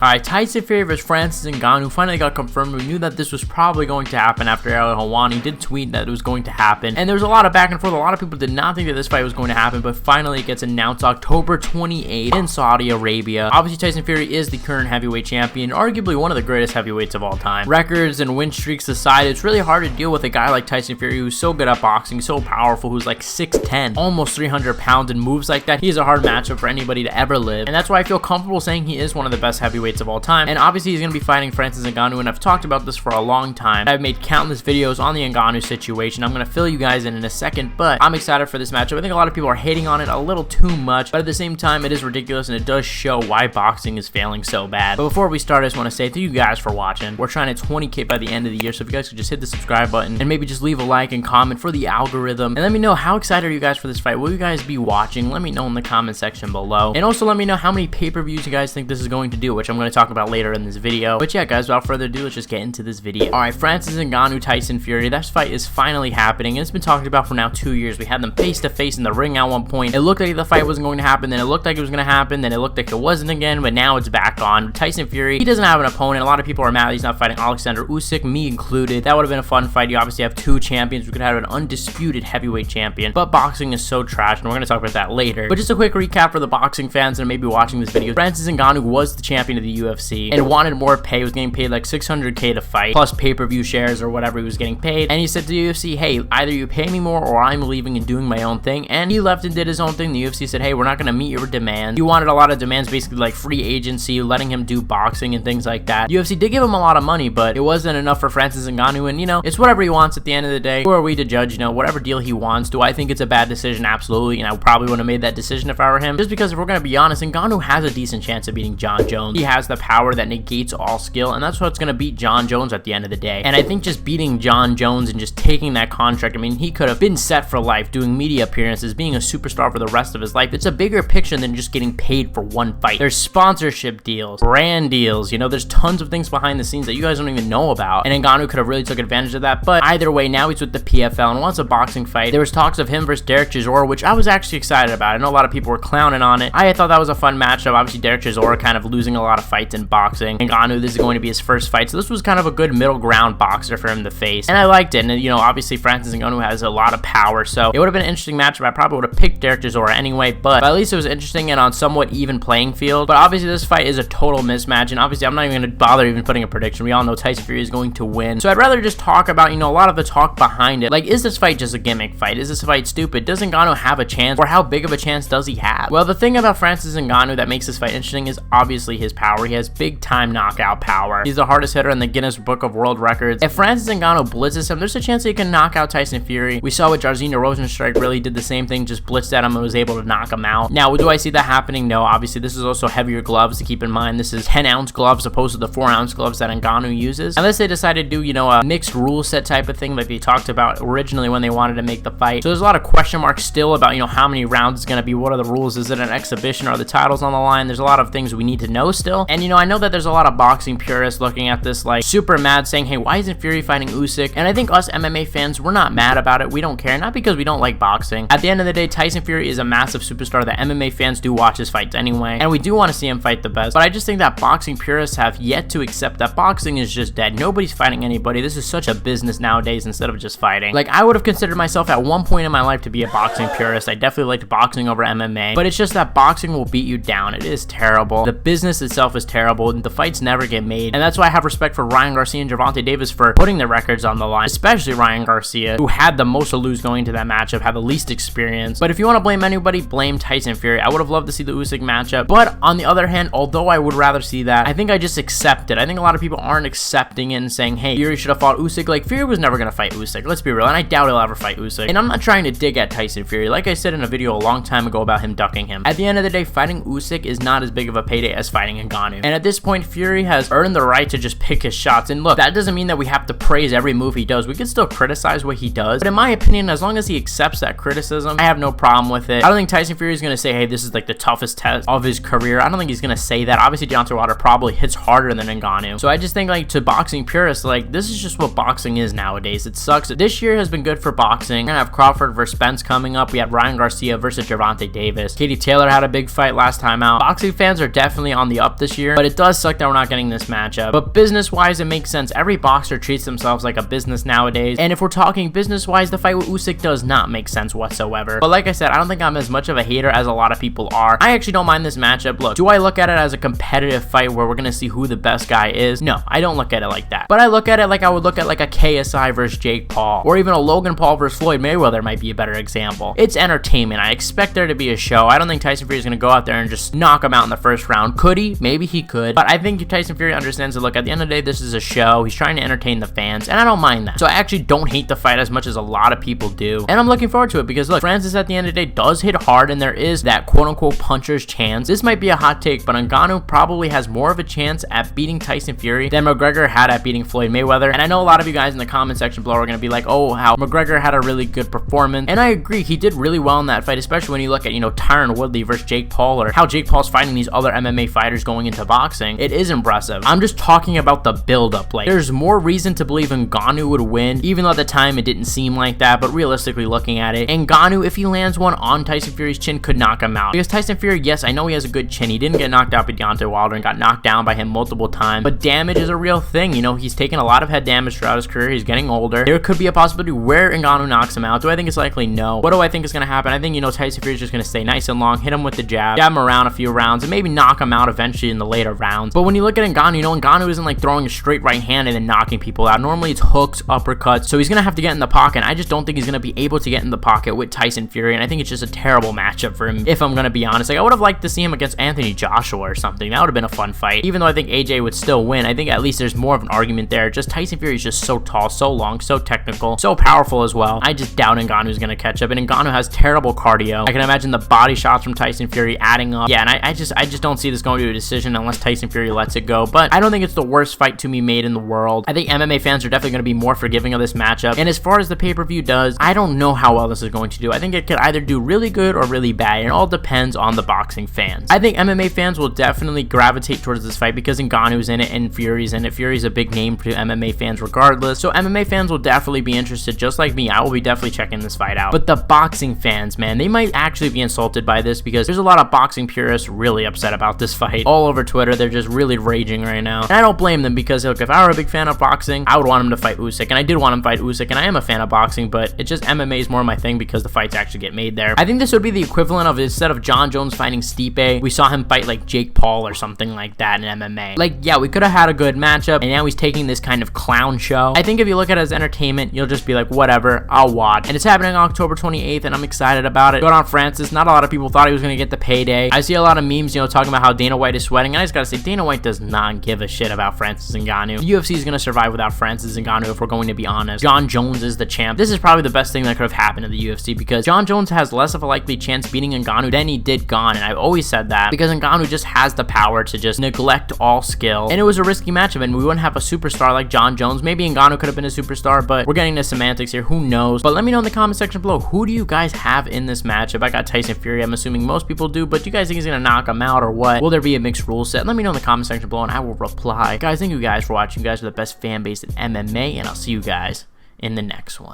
Alright, Tyson Fury vs Francis Ngannou finally got confirmed. We knew that this was probably going to happen after Ariel Helwani did tweet that it was going to happen. And there was a lot of back and forth. A lot of people did not think that this fight was going to happen, but finally it gets announced October 28th in Saudi Arabia. Obviously, Tyson Fury is the current heavyweight champion, arguably one of the greatest heavyweights of all time. Records and win streaks aside, it's really hard to deal with a guy like Tyson Fury who's so good at boxing, so powerful, who's like 6'10", almost 300 pounds, and moves like that. He's a hard matchup for anybody to ever live. And that's why I feel comfortable saying he is one of the best heavyweights of all time. And obviously he's going to be fighting Francis Ngannou, and I've talked about this for a long time. I've made countless videos on the Ngannou situation. I'm going to fill you guys in a second, but I'm excited for this matchup. I think a lot of people are hating on it a little too much, but at the same time it is ridiculous, and it does show why boxing is failing so bad. But before we start, I just want to say thank you guys for watching. We're trying to 20K by the end of the year, so if you guys could just hit the subscribe button and maybe just leave a like and comment for the algorithm, and let me know how excited are you guys for this fight. Will you guys be watching? Let me know in the comment section below, and also let me know how many pay-per-views you guys think this is going to do, which I'm going to talk about later in this video. But yeah, guys, without further ado, let's just get into this video. Alright, Francis Ngannou, Tyson Fury. That fight is finally happening, and it's been talked about for now 2 years. We had them face to face in the ring at one point. It looked like the fight wasn't going to happen, then it looked like it was going to happen, then it looked like it wasn't again, but now it's back on. Tyson Fury, he doesn't have an opponent. A lot of people are mad he's not fighting Alexander Usyk, me included. That would have been a fun fight. You obviously have two champions. We could have an undisputed heavyweight champion, but boxing is so trash, and we're going to talk about that later. But just a quick recap for the boxing fans that may be watching this video. Francis Ngannou was the champion of the UFC and wanted more pay. He was getting paid like $600K to fight, plus pay-per-view shares or whatever he was getting paid. And he said to the UFC, hey, either you pay me more or I'm leaving and doing my own thing. And he left and did his own thing. The UFC said, hey, we're not going to meet your demands. He wanted a lot of demands, basically like free agency, letting him do boxing and things like that. UFC did give him a lot of money, but it wasn't enough for Francis Ngannou. And, you know, it's whatever he wants at the end of the day. Who are we to judge? You know, whatever deal he wants. Do I think it's a bad decision? Absolutely. And I probably would have made that decision if I were him. Just because if we're going to be honest, Ngannou has a decent chance of beating Jon Jones. He has the power that negates all skill, and that's what's going to beat Jon Jones at the end of the day. And I think just beating Jon Jones and just taking that contract, I mean, he could have been set for life, doing media appearances, being a superstar for the rest of his life. It's a bigger picture than just getting paid for one fight. There's sponsorship deals, brand deals, you know, there's tons of things behind the scenes that you guys don't even know about. And Ngannou could have really took advantage of that. But either way, now he's with the PFL and wants a boxing fight. There was talks of him versus Derek Chisora, which I was actually excited about. I know a lot of people were clowning on it. I thought that was a fun matchup. Obviously, Derek Chisora kind of losing a lot of fights in boxing. Ngannou, this is going to be his first fight, so this was kind of a good middle ground boxer for him to face, and I liked it. And you know, obviously Francis Ngannou has a lot of power, so it would have been an interesting matchup. I probably would have picked Derek Chisora anyway, but at least it was interesting and on somewhat even playing field. But obviously this fight is a total mismatch, and obviously I'm not even going to bother even putting a prediction. We all know Tyson Fury is going to win, so I'd rather just talk about, you know, a lot of the talk behind it. Like, is this fight just a gimmick fight? Is this fight stupid? Does Ngannou have a chance, or how big of a chance does he have? Well, the thing about Francis Ngannou that makes this fight interesting is obviously his power. He has big time knockout power. He's the hardest hitter in the Guinness Book of World Records. If Francis Ngannou blitzes him, there's a chance he can knock out Tyson Fury. We saw with Jairzinho Rozenstruik, really did the same thing, just blitzed at him and was able to knock him out. Now, do I see that happening? No. Obviously, this is also heavier gloves to keep in mind. This is 10-ounce gloves opposed to the 4-ounce gloves that Ngannou uses. Unless they decide to do, you know, a mixed rule set type of thing like they talked about originally when they wanted to make the fight. So there's a lot of question marks still about, you know, how many rounds it's going to be. What are the rules? Is it an exhibition? Are the titles on the line? There's a lot of things we need to know still. And, you know, I know that there's a lot of boxing purists looking at this like super mad, saying, hey, why isn't Fury fighting Usyk? And I think us MMA fans, we're not mad about it. We don't care, not because we don't like boxing. At the end of the day, Tyson Fury is a massive superstar that MMA fans do watch his fights anyway, and we do want to see him fight the best. But I just think that boxing purists have yet to accept that boxing is just dead. Nobody's fighting anybody. This is such a business nowadays instead of just fighting. Like, I would have considered myself at one point in my life to be a boxing purist. I definitely liked boxing over MMA, but it's just that boxing will beat you down. It is terrible. The business itself is terrible, and the fights never get made. And that's why I have respect for Ryan Garcia and Gervonta Davis for putting their records on the line, especially Ryan Garcia, who had the most to lose going into that matchup, had the least experience. But if you want to blame anybody, blame Tyson Fury. I would have loved to see the Usyk matchup, but on the other hand, although I would rather see that, I think I just accept it. I think a lot of people aren't accepting it and saying, hey, Fury should have fought Usyk. Like, Fury was never going to fight Usyk, let's be real, and I doubt he'll ever fight Usyk. And I'm not trying to dig at Tyson Fury. Like I said in a video a long time ago about him ducking him, at the end of the day, fighting Usyk is not as big of a payday as fighting Ngannou. And at this point, Fury has earned the right to just pick his shots. And look, that doesn't mean that we have to praise every move he does. We can still criticize what he does, but in my opinion, as long as he accepts that criticism, I have no problem with it. I don't think Tyson Fury is going to say, hey, this is like the toughest test of his career. I don't think he's going to say that. Obviously, Deontay Wilder probably hits harder than Ngannou. So I just think, like, to boxing purists, like, this is just what boxing is nowadays. It sucks. This year has been good for boxing. We're going to have Crawford versus Spence coming up. We have Ryan Garcia versus Gervonta Davis. Katie Taylor had a big fight last time out. Boxing fans are definitely on the up this this year, but it does suck that we're not getting this matchup. But business-wise, it makes sense. Every boxer treats themselves like a business nowadays, and if we're talking business-wise, the fight with Usyk does not make sense whatsoever. But like I said, I don't think I'm as much of a hater as a lot of people are. I actually don't mind this matchup. Look, do I look at it as a competitive fight where we're gonna see who the best guy is? No, I don't look at it like that. But I look at it like I would look at like a KSI versus Jake Paul, or even a Logan Paul versus Floyd Mayweather might be a better example. It's entertainment. I expect there to be a show. I don't think Tyson Fury is gonna go out there and just knock him out in the first round. Could he? Maybe he could. But I think Tyson Fury understands that, look, at the end of the day, this is a show. He's trying to entertain the fans, and I don't mind that. So I actually don't hate the fight as much as a lot of people do. And I'm looking forward to it because, look, Francis at the end of the day does hit hard, and there is that quote-unquote puncher's chance. This might be a hot take, but Ngannou probably has more of a chance at beating Tyson Fury than McGregor had at beating Floyd Mayweather. And I know a lot of you guys in the comment section below are going to be like, oh, how McGregor had a really good performance. And I agree, he did really well in that fight, especially when you look at, you know, Tyron Woodley versus Jake Paul, or how Jake Paul's fighting these other MMA fighters going into boxing. It is impressive. I'm just talking about the build-up. Like, there's more reason to believe Ngannou would win, even though at the time it didn't seem like that, but realistically looking at it, Ngannou, if he lands one on Tyson Fury's chin, could knock him out. Because Tyson Fury, yes, I know he has a good chin. He didn't get knocked out by Deontay Wilder and got knocked down by him multiple times, but damage is a real thing. You know, he's taken a lot of head damage throughout his career. He's getting older. There could be a possibility where Ngannou knocks him out. Do I think it's likely? No. What do I think is going to happen? I think, you know, Tyson Fury's just going to stay nice and long, hit him with the jab him around a few rounds, and maybe knock him out eventually in the later rounds. But when you look at Ngannou, you know, Ngannou isn't like throwing a straight right hand and then knocking people out. Normally it's hooks, uppercuts, so he's going to have to get in the pocket. I just don't think he's going to be able to get in the pocket with Tyson Fury, and I think it's just a terrible matchup for him, if I'm going to be honest. Like, I would have liked to see him against Anthony Joshua or something. That would have been a fun fight. Even though I think AJ would still win, I think at least there's more of an argument there. Just Tyson Fury is just so tall, so long, so technical, so powerful as well. I just doubt Ngannou's going to catch up, and Ngannou has terrible cardio. I can imagine the body shots from Tyson Fury adding up. Yeah, and I just don't see this going to a decision unless Tyson Fury lets it go. But I don't think it's the worst fight to be made in the world. I think MMA fans are definitely going to be more forgiving of this matchup. And as far as the pay-per-view does, I don't know how well this is going to do. I think it could either do really good or really bad. It all depends on the boxing fans. I think MMA fans will definitely gravitate towards this fight because Ngannou's in it and Fury's in it. Fury's a big name to MMA fans regardless. So MMA fans will definitely be interested, just like me. I will be definitely checking this fight out. But the boxing fans, man, they might actually be insulted by this because there's a lot of boxing purists really upset about this fight. All over Twitter, they're just really raging right now. And I don't blame them because, look, if I were a big fan of boxing, I would want him to fight Usyk. And I did want him to fight Usyk, and I am a fan of boxing, but it's just MMA is more my thing because the fights actually get made there. I think this would be the equivalent of, instead of John Jones fighting Stipe, we saw him fight like Jake Paul or something like that in MMA. Like, yeah, we could have had a good matchup, and now he's taking this kind of clown show. I think if you look at it as entertainment, you'll just be like, whatever, I'll watch. And it's happening on October 28th, and I'm excited about it. Good on Francis. Not a lot of people thought he was going to get the payday. I see a lot of memes, you know, talking about how Dana White is sweating, and I just gotta say, Dana White does not give a shit about Francis Ngannou. The UFC is going to survive without Francis Ngannou, if we're going to be honest. John Jones is the champ. This is probably the best thing that could have happened in the UFC because John Jones has less of a likely chance beating Ngannou than he did Gane, and I've always said that because Ngannou just has the power to just neglect all skill, and it was a risky matchup, and we wouldn't have a superstar like John Jones. Maybe Ngannou could have been a superstar, but we're getting into semantics here. Who knows? But let me know in the comment section below, who do you guys have in this matchup? I got Tyson Fury. I'm assuming most people do, but do you guys think he's going to knock him out or what? Will there be a mixed rule set? Let me know in the comment section below, and I will reply. Guys, thank you guys for watching. You guys are the best fan base in MMA, and I'll see you guys in the next one.